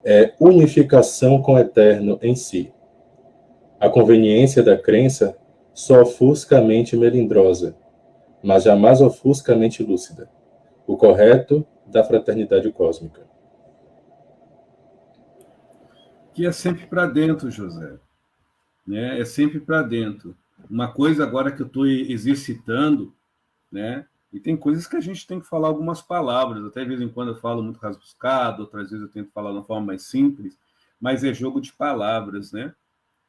é unificação com o eterno em si. A conveniência da crença só ofusca a mente melindrosa, mas jamais ofusca a mente lúcida. O correto da fraternidade cósmica. Que é sempre para dentro, José. Né? É sempre para dentro. Uma coisa agora que eu estou exercitando, né? E tem coisas que a gente tem que falar algumas palavras, até de vez em quando eu falo muito rasbuscado, outras vezes eu tento falar de uma forma mais simples, mas é jogo de palavras, né?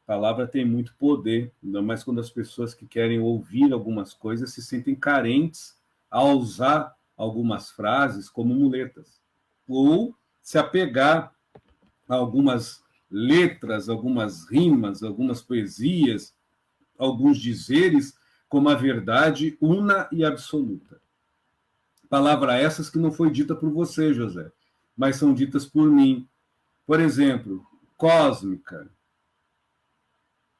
A palavra tem muito poder, ainda mais quando as pessoas que querem ouvir algumas coisas se sentem carentes ao usar algumas frases como muletas, ou se apegar a algumas letras, algumas rimas, algumas poesias, alguns dizeres como a verdade una e absoluta. Palavra essas que não foi dita por você, José, mas são ditas por mim. Por exemplo, cósmica,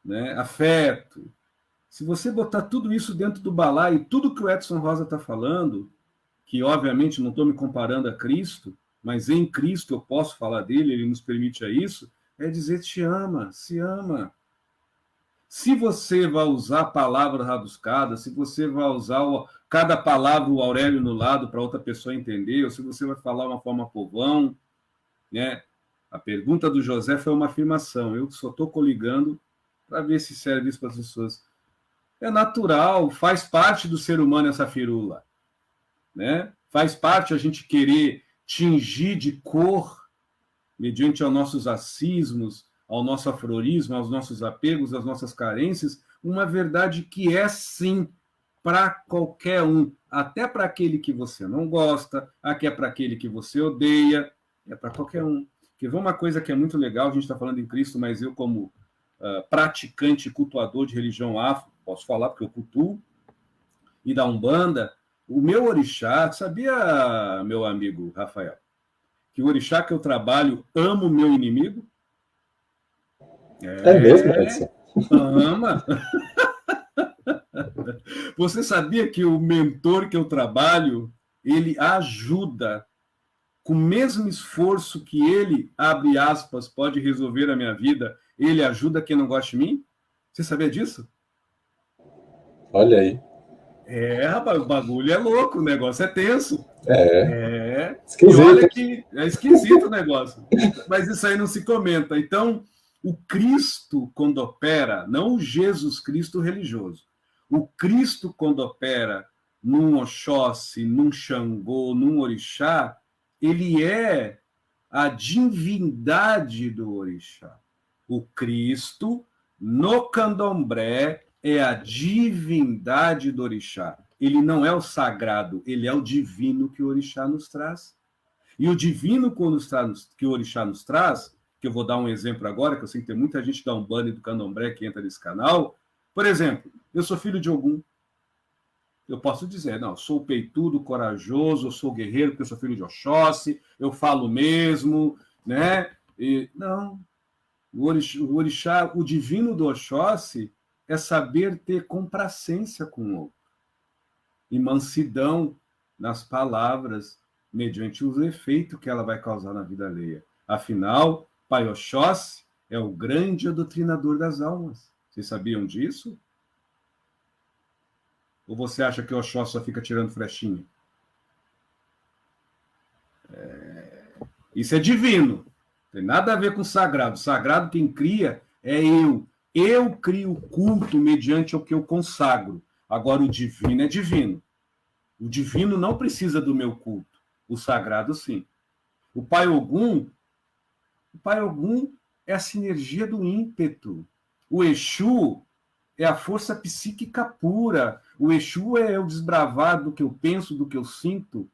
né? Afeto. Se você botar tudo isso dentro do balaio, tudo que o Edson Rosa está falando, que obviamente não estou me comparando a Cristo, mas em Cristo eu posso falar dele, ele nos permite a isso, é dizer te ama, se ama. Se você vai usar palavras rabuscadas, se você vai usar cada palavra o Aurélio no lado para outra pessoa entender, ou se você vai falar uma forma povão, né? A pergunta do José foi uma afirmação. Eu só estou coligando para ver se serve isso para as pessoas. É natural, faz parte do ser humano essa firula, né? Faz parte a gente querer tingir de cor, mediante aos nossos acismos, ao nosso afrorismo, aos nossos apegos, às nossas carências, uma verdade que é sim para qualquer um, até para aquele que você não gosta, aqui é para aquele que você odeia, é para qualquer um. Quer ver uma coisa que é muito legal, a gente está falando em Cristo, mas eu, como praticante e cultuador de religião afro, posso falar porque eu cultuo, e da Umbanda, o meu orixá, sabia, meu amigo Rafael, que o orixá que eu trabalho ama o meu inimigo? É mesmo, Edson? Ama. Você sabia que o mentor que eu trabalho, ele ajuda com o mesmo esforço que ele, abre aspas, pode resolver a minha vida, ele ajuda quem não gosta de mim? Você sabia disso? Olha aí. Rapaz, o bagulho é louco, o negócio é tenso. É. E olha Esquisito. que é esquisito o negócio. Mas isso aí não se comenta. Então, o Cristo, quando opera, não o Jesus Cristo religioso, o Cristo, quando opera num Oxóssi, num Xangô, num Orixá, ele é a divindade do Orixá. O Cristo, no candomblé, é a divindade do Orixá. Ele não é o sagrado, ele é o divino que o Orixá nos traz. E o divino que o Orixá nos traz, que eu vou dar um exemplo agora, que eu sei que tem muita gente da Umbanda e do Candomblé que entra nesse canal. Por exemplo, eu sou filho de Ogum. Eu posso dizer, não, eu sou peitudo, corajoso, eu sou guerreiro porque eu sou filho de Oxóssi, eu falo mesmo, né? Não, o orixá, o divino do Oxóssi é saber ter complacência com o outro e mansidão nas palavras, mediante o efeito que ela vai causar na vida alheia. Afinal, Pai Oxóssi é o grande doutrinador das almas. Vocês sabiam disso? Ou você acha que o Oxóssi só fica tirando flechinha? Isso é divino. Não tem nada a ver com sagrado. Sagrado quem cria é eu. Eu crio o culto mediante o que eu consagro. Agora, o divino é divino. O divino não precisa do meu culto. O sagrado, sim. O Pai Ogum é a sinergia do ímpeto. O Exu é a força psíquica pura. O Exu é o desbravar do que eu penso, do que eu sinto.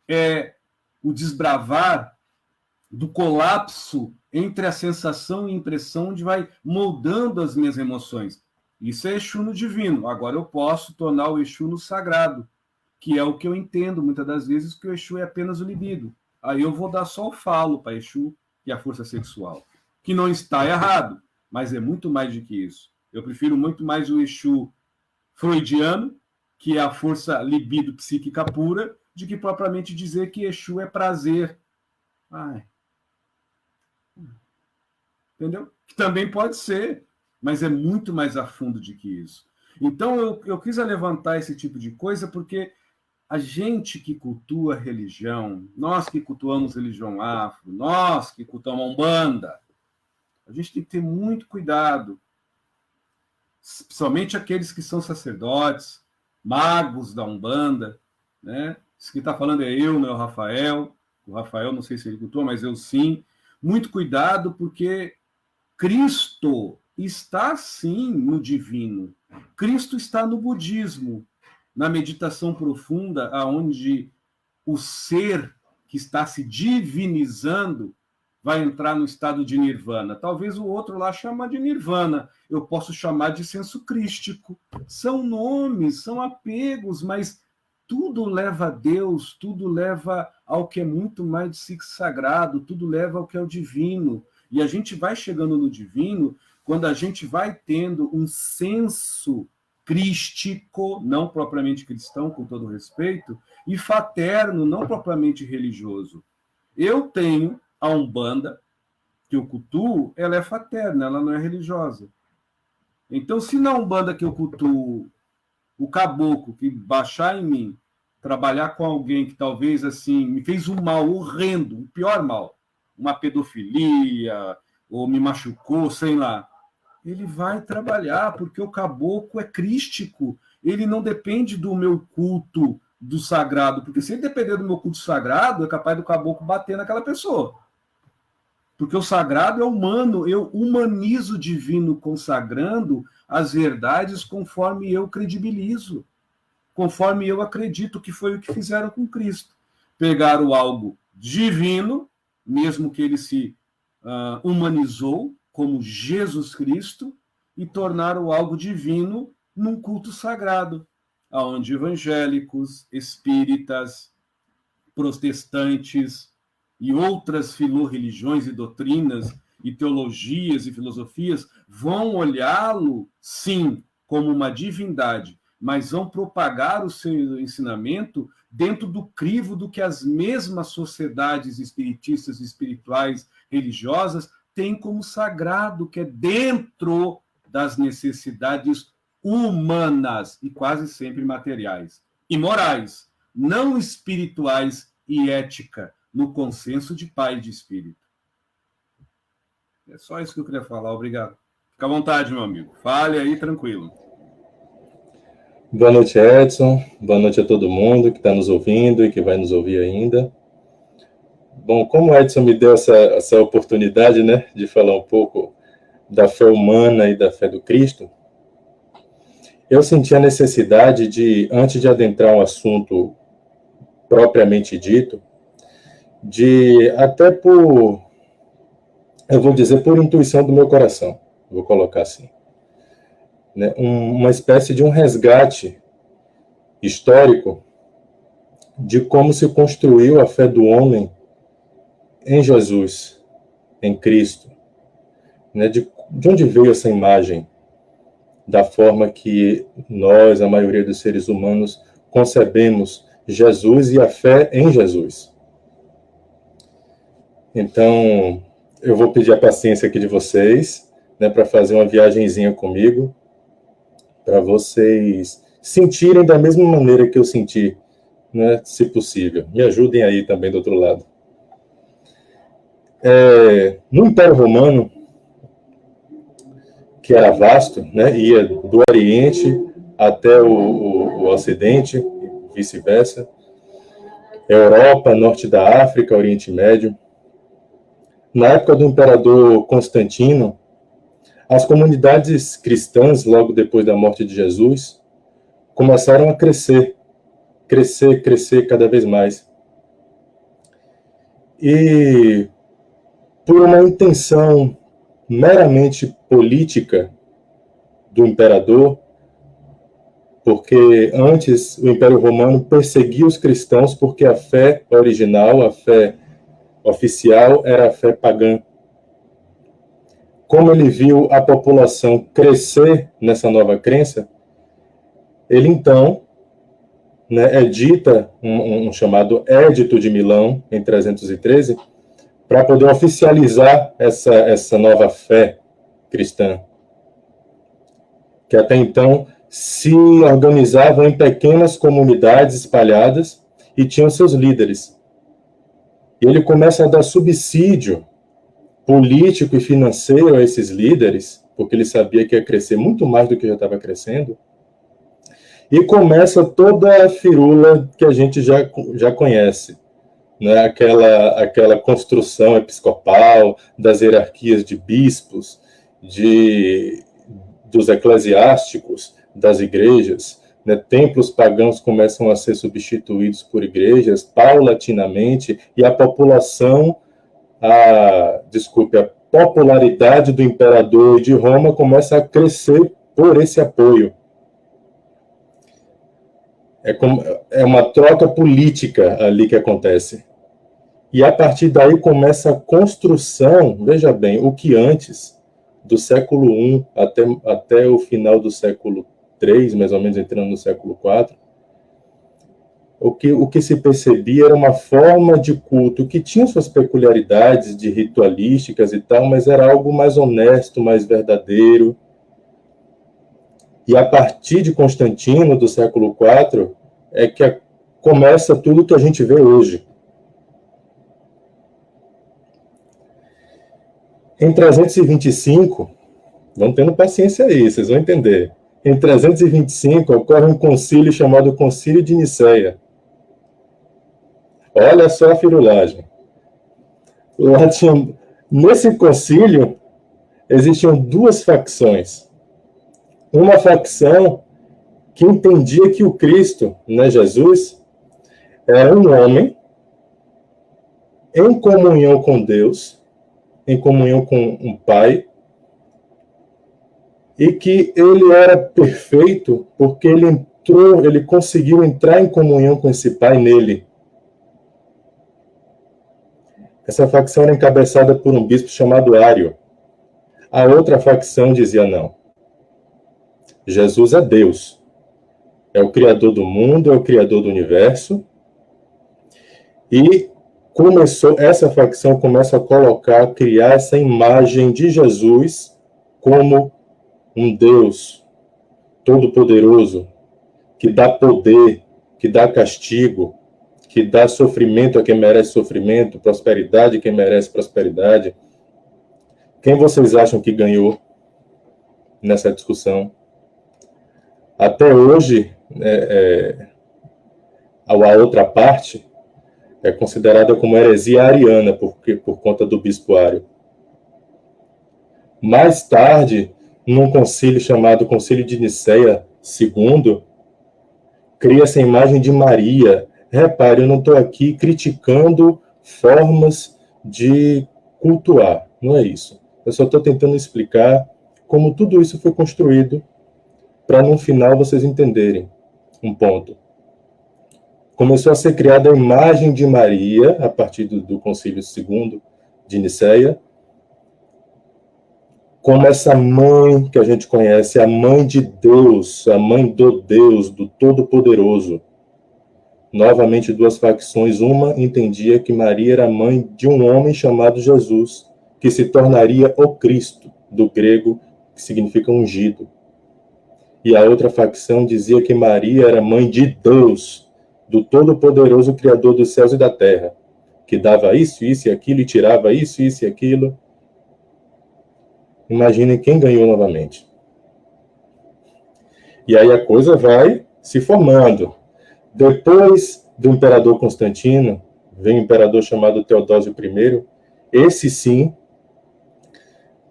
É o desbravar do colapso entre a sensação e a impressão, onde vai moldando as minhas emoções. Isso é Exu no divino. Agora eu posso tornar o Exu no sagrado, que é o que eu entendo muitas das vezes, que o Exu é apenas o libido. Aí eu vou dar só o falo para Exu, que é a força sexual, que não está errado, mas é muito mais do que isso. Eu prefiro muito mais o Exu freudiano, que é a força libido psíquica pura, de que propriamente dizer que Exu é prazer. Ai, entendeu? Que também pode ser, mas é muito mais a fundo do que isso. Então, eu quis levantar esse tipo de coisa porque a gente que cultua religião, nós que cultuamos religião afro, nós que cultuamos a Umbanda, a gente tem que ter muito cuidado, principalmente aqueles que são sacerdotes, magos da Umbanda, né? Esse que está falando é eu, não é o Rafael. O Rafael, não sei se ele cultua, mas eu sim. Muito cuidado, porque Cristo está, sim, no divino. Cristo está no budismo, na meditação profunda, aonde o ser que está se divinizando vai entrar no estado de nirvana. Talvez o outro lá chama de nirvana, eu posso chamar de senso crístico. São nomes, são apegos, mas tudo leva a Deus, tudo leva ao que é muito mais de si sagrado, tudo leva ao que é o divino. E a gente vai chegando no divino quando a gente vai tendo um senso crístico, não propriamente cristão, com todo respeito, e fraterno, não propriamente religioso. Eu tenho a Umbanda, que eu cultuo, ela é fraterna, ela não é religiosa. Então, se na Umbanda que eu cultuo, o caboclo que baixar em mim, trabalhar com alguém que talvez assim me fez um mal horrendo, um pior mal, uma pedofilia, ou me machucou, sei lá, ele vai trabalhar, porque o caboclo é crístico, ele não depende do meu culto do sagrado, porque se ele depender do meu culto sagrado, é capaz do caboclo bater naquela pessoa. Porque o sagrado é humano, eu humanizo o divino consagrando as verdades conforme eu credibilizo, conforme eu acredito que foi o que fizeram com Cristo. Pegaram algo divino, mesmo que ele se humanizou, como Jesus Cristo, e tornaram algo divino num culto sagrado, onde evangélicos, espíritas, protestantes e outras filorreligiões e doutrinas e teologias e filosofias vão olhá-lo, sim, como uma divindade, mas vão propagar o seu ensinamento dentro do crivo do que as mesmas sociedades espiritistas, espirituais, religiosas têm como sagrado, que é dentro das necessidades humanas e quase sempre materiais e morais, não espirituais e ética, no consenso de pai e de espírito. É só isso que eu queria falar, obrigado. Fica à vontade, meu amigo. Fale aí, tranquilo. Boa noite, Edson. Boa noite a todo mundo que está nos ouvindo e que vai nos ouvir ainda. Bom, como o Edson me deu essa oportunidade, né, de falar um pouco da fé humana e da fé do Cristo, eu senti a necessidade de, antes de adentrar um assunto propriamente dito, de até eu vou dizer, por intuição do meu coração, vou colocar assim, né, uma espécie de um resgate histórico de como se construiu a fé do homem em Jesus, em Cristo, né, de onde veio essa imagem da forma que nós, a maioria dos seres humanos, concebemos Jesus e a fé em Jesus. Então, eu vou pedir a paciência aqui de vocês, né, para fazer uma viagenzinha comigo, para vocês sentirem da mesma maneira que eu senti, né, se possível. Me ajudem aí também do outro lado. No Império Romano, que era vasto, né, ia do Oriente até o Ocidente, e vice-versa, Europa, Norte da África, Oriente Médio. Na época do imperador Constantino, as comunidades cristãs, logo depois da morte de Jesus, começaram a crescer cada vez mais. E por uma intenção meramente política do imperador, porque antes o Império Romano perseguia os cristãos porque a fé original, a fé oficial, era a fé pagã. Como ele viu a população crescer nessa nova crença, ele então, né, edita um chamado Édito de Milão, em 313, para poder oficializar essa nova fé cristã, que até então se organizavam em pequenas comunidades espalhadas e tinham seus líderes. E ele começa a dar subsídio político e financeiro a esses líderes, porque ele sabia que ia crescer muito mais do que já estava crescendo, e começa toda a firula que a gente já conhece, né? Aquela construção episcopal, das hierarquias de bispos, dos eclesiásticos, das igrejas, né? Templos pagãos começam a ser substituídos por igrejas paulatinamente, e a população, a popularidade do imperador e de Roma começa a crescer por esse apoio. É uma troca política ali que acontece. E a partir daí começa a construção, veja bem, o que antes, do século I até o final do século III, mais ou menos entrando no século IV, o que se percebia era uma forma de culto que tinha suas peculiaridades de ritualísticas e tal, mas era algo mais honesto, mais verdadeiro. E a partir de Constantino, do século IV, é que começa tudo que a gente vê hoje. Em 325, vão tendo paciência aí, vocês vão entender. Em 325 ocorre um concílio chamado Concílio de Nicéia. Olha só a firulagem. Nesse concílio, existiam duas facções. Uma facção que entendia que o Cristo, né, Jesus, era um homem em comunhão com Deus, em comunhão com um Pai, e que ele era perfeito porque ele conseguiu entrar em comunhão com esse Pai nele. Essa facção era encabeçada por um bispo chamado Ário. A outra facção dizia não. Jesus é Deus. É o Criador do mundo, é o Criador do universo. E essa facção começa a criar essa imagem de Jesus como um Deus todo-poderoso, que dá poder, que dá castigo, que dá sofrimento a quem merece sofrimento, prosperidade a quem merece prosperidade. Quem vocês acham que ganhou nessa discussão? Até hoje, a outra parte é considerada como heresia ariana, por conta do bispo Ário. Mais tarde, num concílio chamado Concílio de Nicéia II, cria-se a imagem de Maria. Repare, eu não estou aqui criticando formas de cultuar, não é isso. Eu só estou tentando explicar como tudo isso foi construído para, no final, vocês entenderem um ponto. Começou a ser criada a imagem de Maria, a partir do Concílio II de Nicéia, como essa mãe que a gente conhece, a mãe de Deus, a mãe do Deus, do Todo-Poderoso. Novamente, duas facções. Uma entendia que Maria era mãe de um homem chamado Jesus, que se tornaria o Cristo, do grego, que significa ungido. E a outra facção dizia que Maria era mãe de Deus, do Todo-Poderoso Criador dos céus e da terra, que dava isso, isso e aquilo, e tirava isso, isso e aquilo. Imaginem quem ganhou novamente. E aí a coisa vai se formando. Depois do imperador Constantino, vem um imperador chamado Teodósio I. Esse sim,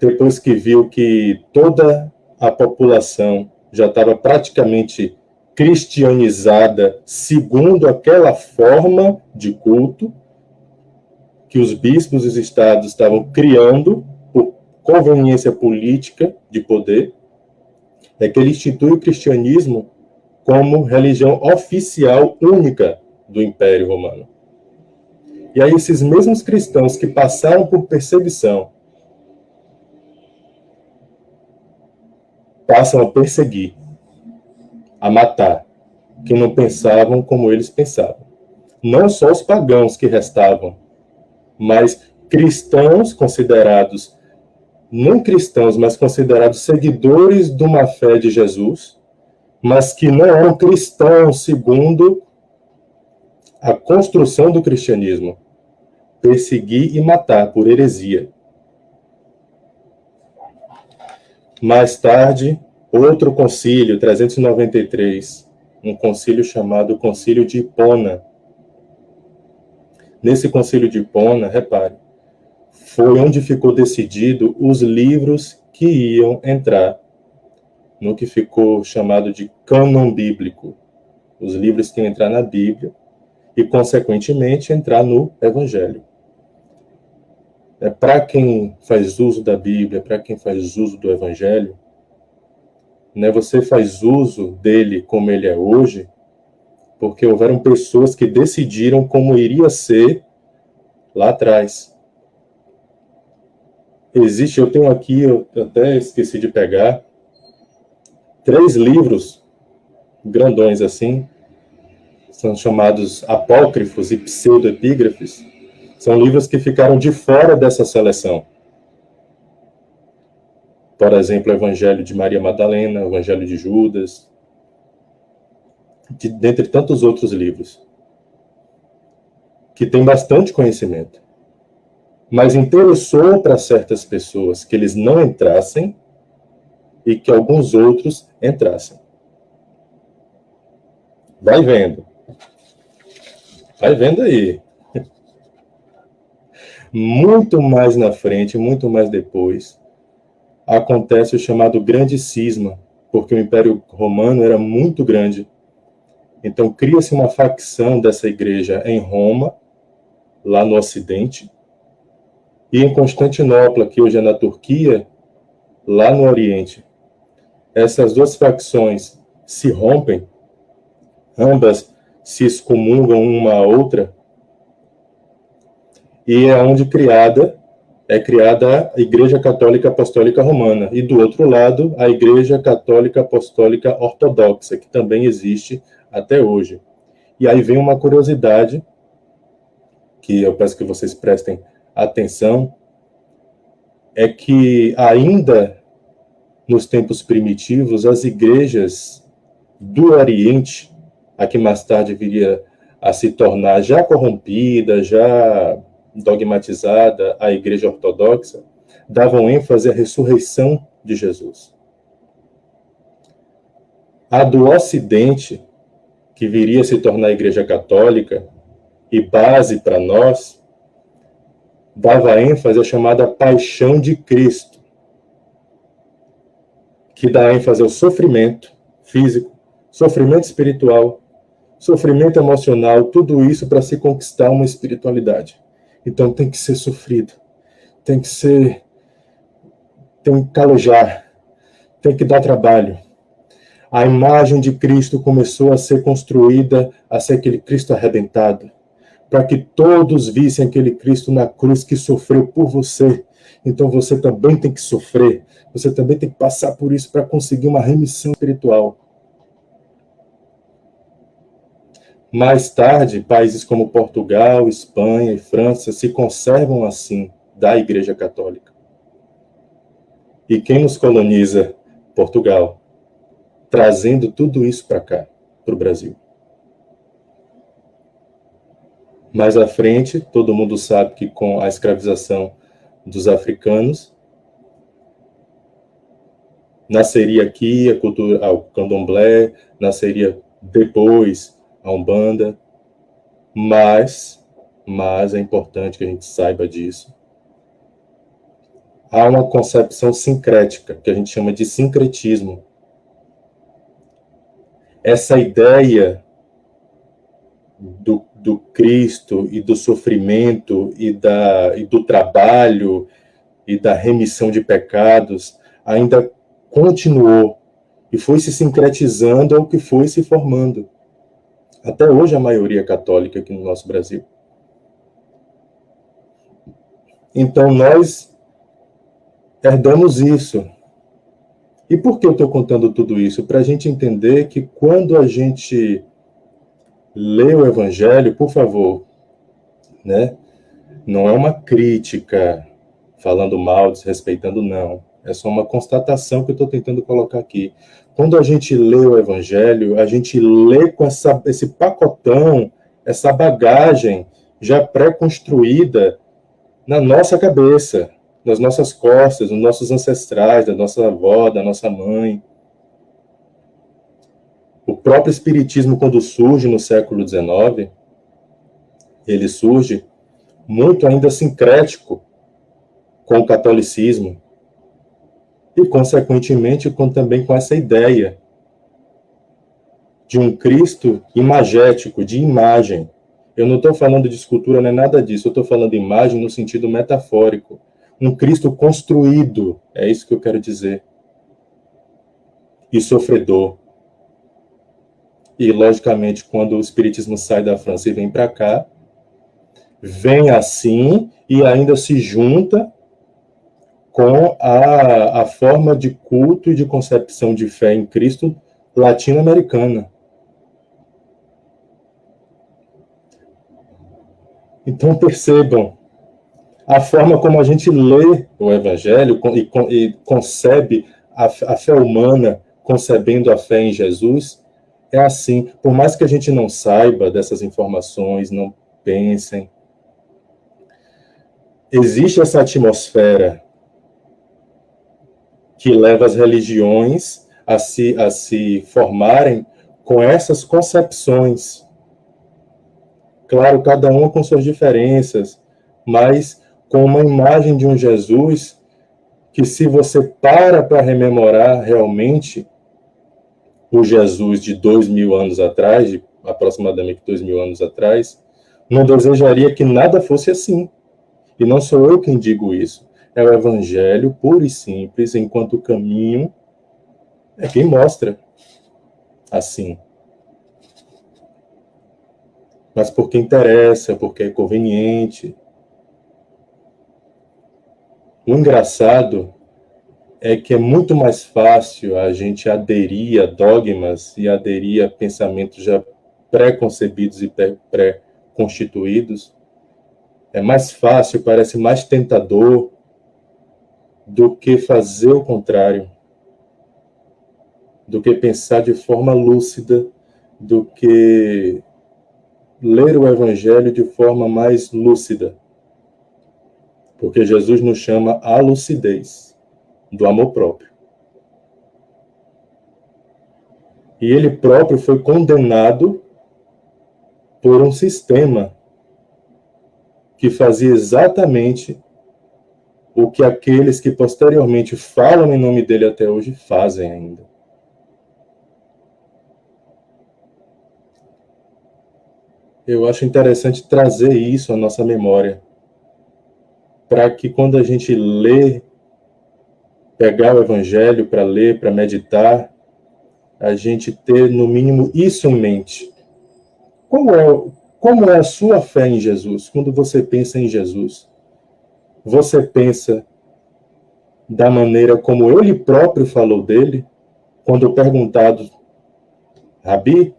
depois que viu que toda a população já estava praticamente cristianizada segundo aquela forma de culto que os bispos e os estados estavam criando por conveniência política de poder, é que ele institui o cristianismo como religião oficial única do Império Romano. E aí esses mesmos cristãos que passaram por perseguição passam a perseguir, a matar, que não pensavam como eles pensavam. Não só os pagãos que restavam, mas cristãos considerados, não cristãos, mas considerados seguidores de uma fé de Jesus, mas que não eram cristãos segundo a construção do cristianismo. Perseguir e matar por heresia. Mais tarde, outro concílio, 393, um concílio chamado Concílio de Hipona. Nesse concílio de Hipona, repare, foi onde ficou decidido os livros que iam entrar no que ficou chamado de cânon bíblico. Os livros que iam entrar na Bíblia e, consequentemente, entrar no Evangelho. Para quem faz uso da Bíblia, para quem faz uso do Evangelho, né, você faz uso dele como ele é hoje, porque houveram pessoas que decidiram como iria ser lá atrás. Eu tenho aqui, eu até esqueci de pegar, 3 livros grandões assim, são chamados apócrifos e pseudoepígrafes. São livros que ficaram de fora dessa seleção. Por exemplo, o Evangelho de Maria Madalena, o Evangelho de Judas, dentre tantos outros livros, que tem bastante conhecimento. Mas interessou para certas pessoas que eles não entrassem e que alguns outros entrassem. Vai vendo. Vai vendo aí. Muito mais na frente, muito mais depois, acontece o chamado Grande Cisma, porque o Império Romano era muito grande. Então, cria-se uma facção dessa igreja em Roma, lá no Ocidente, e em Constantinopla, que hoje é na Turquia, lá no Oriente. Essas 2 facções se rompem, ambas se excomungam uma à outra, e é onde é criada a Igreja Católica Apostólica Romana, e do outro lado, a Igreja Católica Apostólica Ortodoxa, que também existe até hoje. E aí vem uma curiosidade, que eu peço que vocês prestem atenção, é que ainda nos tempos primitivos, as igrejas do Oriente, a que mais tarde viria a se tornar já corrompida, já dogmatizada, a Igreja Ortodoxa, davam ênfase à ressurreição de Jesus. A do Ocidente, que viria a se tornar a Igreja Católica, e base para nós, dava ênfase à chamada paixão de Cristo, que dá ênfase ao sofrimento físico, sofrimento espiritual, sofrimento emocional, tudo isso para se conquistar uma espiritualidade. Então tem que ser sofrido, tem que calojar, tem que dar trabalho. A imagem de Cristo começou a ser construída, a ser aquele Cristo arrebentado, para que todos vissem aquele Cristo na cruz que sofreu por você. Então você também tem que sofrer, você também tem que passar por isso para conseguir uma remissão espiritual. Mais tarde, países como Portugal, Espanha e França se conservam assim da Igreja Católica. E quem nos coloniza? Portugal, trazendo tudo isso para cá, para o Brasil. Mais à frente, todo mundo sabe que com a escravização dos africanos, nasceria aqui a cultura, o candomblé, nasceria depois a Umbanda, mas é importante que a gente saiba disso. Há uma concepção sincrética, que a gente chama de sincretismo. Essa ideia do Cristo e do sofrimento e do trabalho e da remissão de pecados ainda continuou e foi se sincretizando ao que foi se formando. Até hoje a maioria católica aqui no nosso Brasil. Então nós herdamos isso. E por que eu estou contando tudo isso? Para a gente entender que quando a gente lê o Evangelho, por favor, né? Não é uma crítica falando mal, desrespeitando, não. É só uma constatação que eu estou tentando colocar aqui. Quando a gente lê o Evangelho, a gente lê com esse pacotão, essa bagagem já pré-construída na nossa cabeça, nas nossas costas, nos nossos ancestrais, da nossa avó, da nossa mãe. O próprio Espiritismo, quando surge no século XIX, ele surge muito ainda sincrético com o catolicismo e, consequentemente, também com essa ideia de um Cristo imagético, de imagem. Eu não estou falando de escultura, nem nada disso, eu estou falando de imagem no sentido metafórico. Um Cristo construído, é isso que eu quero dizer. E sofredor. E, logicamente, quando o Espiritismo sai da França e vem para cá, vem assim e ainda se junta com a forma de culto e de concepção de fé em Cristo latino-americana. Então, percebam, a forma como a gente lê o Evangelho e concebe a fé humana, concebendo a fé em Jesus, é assim. Por mais que a gente não saiba dessas informações, não pensem, existe essa atmosfera que leva as religiões a se formarem com essas concepções. Claro, cada uma com suas diferenças, mas com uma imagem de um Jesus que, se você para rememorar realmente o Jesus de 2000 anos atrás, de aproximadamente 2000 anos atrás, não desejaria que nada fosse assim. E não sou eu quem digo isso. É o Evangelho puro e simples, enquanto caminho é quem mostra assim. Mas porque interessa, porque é conveniente. O engraçado é que é muito mais fácil a gente aderir a dogmas e aderir a pensamentos já pré-concebidos e pré-constituídos. É mais fácil, parece mais tentador do que fazer o contrário, do que pensar de forma lúcida, do que ler o Evangelho de forma mais lúcida. Porque Jesus nos chama à lucidez do amor próprio. E ele próprio foi condenado por um sistema que fazia exatamente o que aqueles que posteriormente falam em nome dele até hoje fazem ainda. Eu acho interessante trazer isso à nossa memória, para que quando a gente lê, pegar o Evangelho para ler, para meditar, a gente ter no mínimo isso em mente. Como é a sua fé em Jesus? Quando você pensa em Jesus, você pensa da maneira como ele próprio falou dele, quando perguntado, Rabi,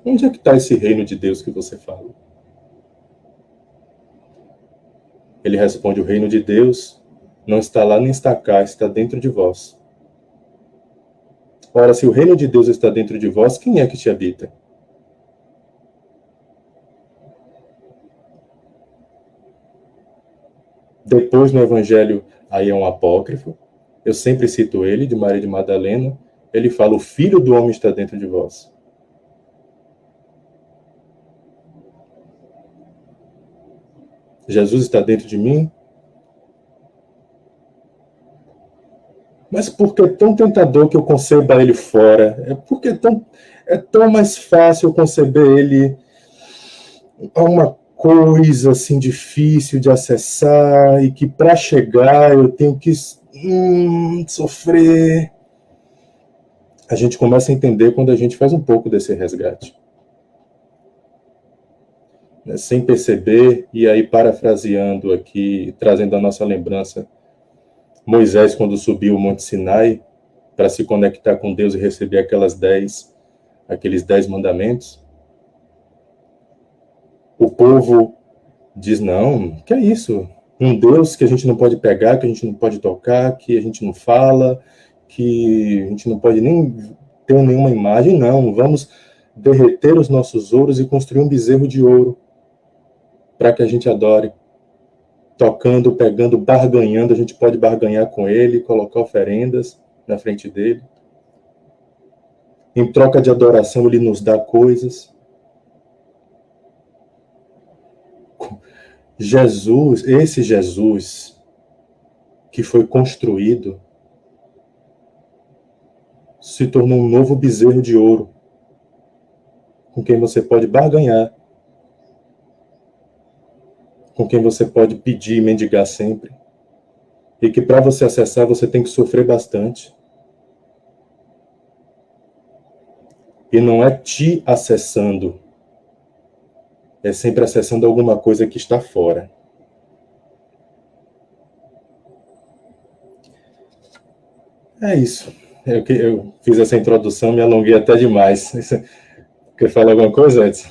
onde é que está esse reino de Deus que você fala? Ele responde, o reino de Deus não está lá nem está cá, está dentro de vós. Ora, se o reino de Deus está dentro de vós, quem é que te habita? Depois, no Evangelho, aí é um apócrifo, eu sempre cito ele, de Maria de Madalena, ele fala, o Filho do Homem está dentro de vós. Jesus está dentro de mim? Mas por que é tão tentador que eu conceba ele fora? Porque é tão mais fácil eu conceber ele a uma coisa assim difícil de acessar e que para chegar eu tenho que sofrer. A gente começa a entender quando a gente faz um pouco desse resgate. Sem perceber, e aí parafraseando aqui, trazendo a nossa lembrança, Moisés, quando subiu o Monte Sinai para se conectar com Deus e receber aqueles 10 mandamentos, o povo diz, não, que é isso? Um Deus que a gente não pode pegar, que a gente não pode tocar, que a gente não fala, que a gente não pode nem ter nenhuma imagem, não. Vamos derreter os nossos ouros e construir um bezerro de ouro para que a gente adore. Tocando, pegando, barganhando, a gente pode barganhar com ele, colocar oferendas na frente dele. Em troca de adoração, ele nos dá coisas. Jesus, esse Jesus que foi construído, se tornou um novo bezerro de ouro, com quem você pode barganhar, com quem você pode pedir e mendigar sempre, e que para você acessar você tem que sofrer bastante. E não é te acessando, é sempre acessando alguma coisa que está fora. É isso. Eu fiz essa introdução, me alonguei até demais. Quer falar alguma coisa, Edson?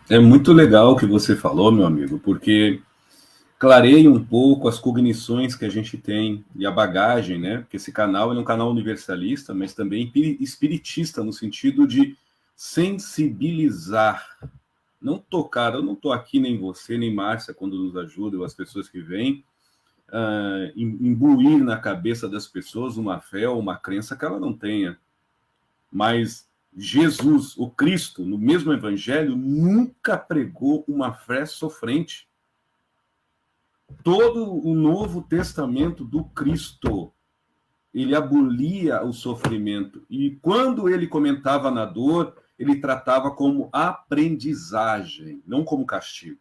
É muito legal o que você falou, meu amigo, porque clareia um pouco as cognições que a gente tem e a bagagem, né? Porque esse canal é um canal universalista, mas também espiritista, no sentido de sensibilizar, não tocar. Eu não estou aqui, nem você, nem Márcia, quando nos ajuda, ou as pessoas que vêm, imbuir na cabeça das pessoas uma fé ou uma crença que ela não tenha. Mas Jesus, o Cristo, no mesmo evangelho, nunca pregou uma fé sofrente. Todo o Novo Testamento do Cristo, ele abolia o sofrimento. E quando ele comentava na dor, ele tratava como aprendizagem, não como castigo.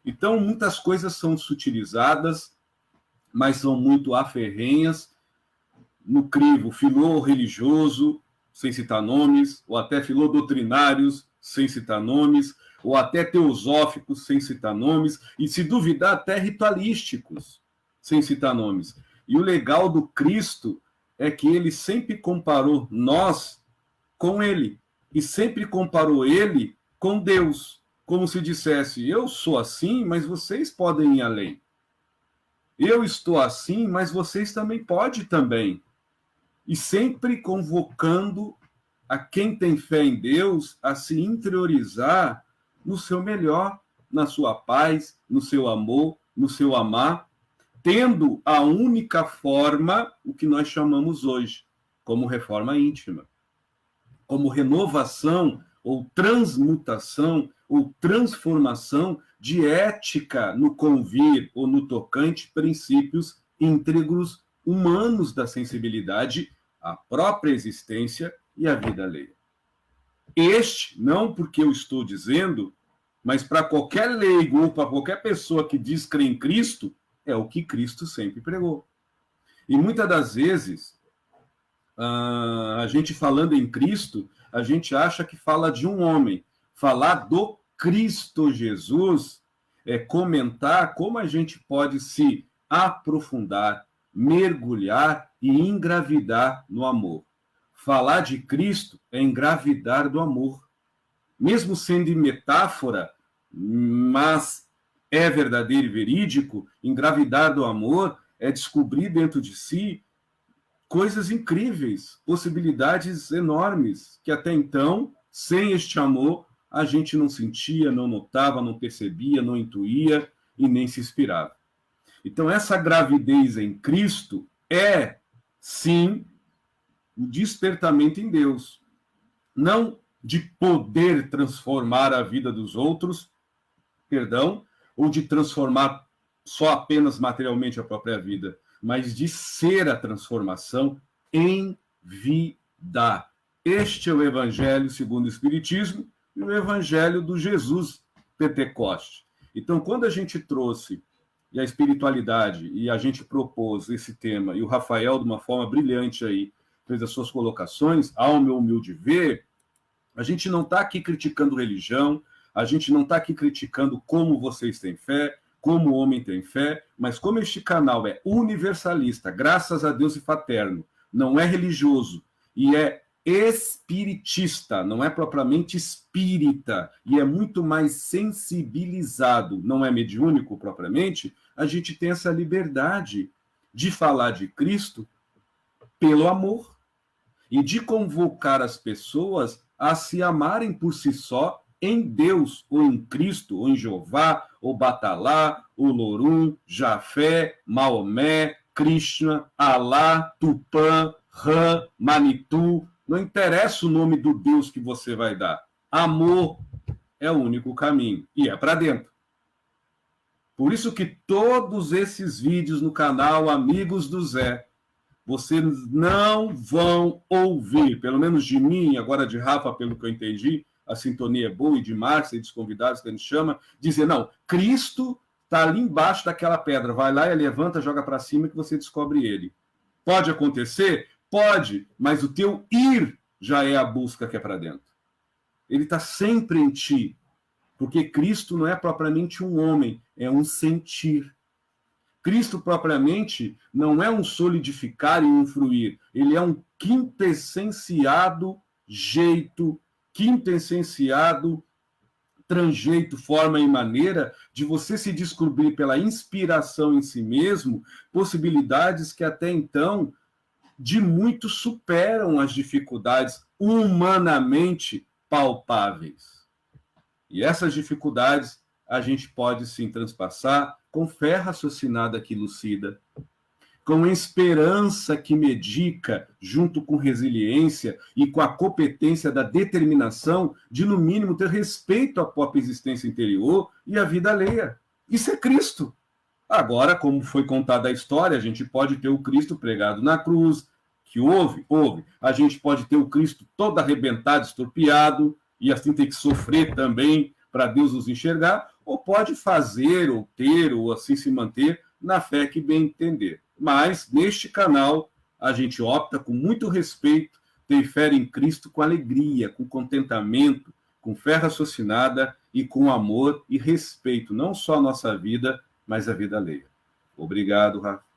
Então, muitas coisas são sutilizadas, mas são muito aferrenhas, no crivo filô-religioso, sem citar nomes, ou até filodoutrinários, sem citar nomes, ou até teosóficos, sem citar nomes, e se duvidar, até ritualísticos, sem citar nomes. E o legal do Cristo é que ele sempre comparou nós com ele, e sempre comparou ele com Deus, como se dissesse, eu sou assim, mas vocês podem ir além. Eu estou assim, mas vocês também podem também. E sempre convocando a quem tem fé em Deus a se interiorizar no seu melhor, na sua paz, no seu amor, no seu amar, tendo a única forma, o que nós chamamos hoje, como reforma íntima, como renovação ou transmutação ou transformação de ética no convir ou no tocante princípios íntegros humanos da sensibilidade à própria existência e à vida alheia. Este, não porque eu estou dizendo, mas para qualquer leigo ou para qualquer pessoa que diz crer em Cristo, é o que Cristo sempre pregou. E muitas das vezes, a gente falando em Cristo, a gente acha que fala de um homem. Falar do Cristo Jesus é comentar como a gente pode se aprofundar, mergulhar e engravidar no amor. Falar de Cristo é engravidar do amor. Mesmo sendo em metáfora, mas é verdadeiro e verídico, engravidar do amor é descobrir dentro de si coisas incríveis, possibilidades enormes, que até então, sem este amor, a gente não sentia, não notava, não percebia, não intuía e nem se inspirava. Então, essa gravidez em Cristo é, sim, o despertamento em Deus. Não de poder transformar a vida dos outros, ou de transformar só apenas materialmente a própria vida, mas de ser a transformação em vida. Este é o Evangelho segundo o Espiritismo e o Evangelho do Jesus Pentecoste. Então, quando a gente trouxe a espiritualidade e a gente propôs esse tema, e o Rafael, de uma forma brilhante aí, fez as suas colocações, ao meu humilde ver, a gente não está aqui criticando religião, a gente não está aqui criticando como vocês têm fé, como o homem tem fé, mas como este canal é universalista, graças a Deus e fraterno, não é religioso, e é espiritista, não é propriamente espírita, e é muito mais sensibilizado, não é mediúnico propriamente, a gente tem essa liberdade de falar de Cristo pelo amor e de convocar as pessoas a se amarem por si só em Deus, ou em Cristo, ou em Jeová, ou Batalá, ou Lorum, Jafé, Maomé, Krishna, Alá, Tupã, Ram, Manitu. Não interessa o nome do Deus que você vai dar. Amor é o único caminho. E é para dentro. Por isso que todos esses vídeos no canal Amigos do Zé, vocês não vão ouvir, pelo menos de mim, agora de Rafa, pelo que eu entendi, a sintonia é boa, e de Márcia e dos convidados que a gente chama, dizer, não, Cristo está ali embaixo daquela pedra, vai lá e levanta, joga para cima que você descobre ele. Pode acontecer? Pode, mas o teu ir já é a busca que é para dentro. Ele está sempre em ti, porque Cristo não é propriamente um homem, é um sentir. Cristo propriamente não é um solidificar e um fruir, ele é um quintessenciado jeito, quintessenciado tranjeito, forma e maneira de você se descobrir pela inspiração em si mesmo, possibilidades que até então de muito superam as dificuldades humanamente palpáveis. E essas dificuldades a gente pode sim transpassar com fé raciocinada que lucida, com esperança que medica, junto com resiliência e com a competência da determinação de, no mínimo, ter respeito à própria existência interior e à vida alheia. Isso é Cristo. Agora, como foi contada a história, a gente pode ter o Cristo pregado na cruz, que houve. A gente pode ter o Cristo todo arrebentado, estorpiado, e assim ter que sofrer também para Deus nos enxergar, ou pode fazer, ou ter, ou assim se manter na fé que bem entender. Mas, neste canal, a gente opta com muito respeito, ter fé em Cristo com alegria, com contentamento, com fé raciocinada e com amor e respeito, não só a nossa vida, mas a vida alheia. Obrigado, Rafa.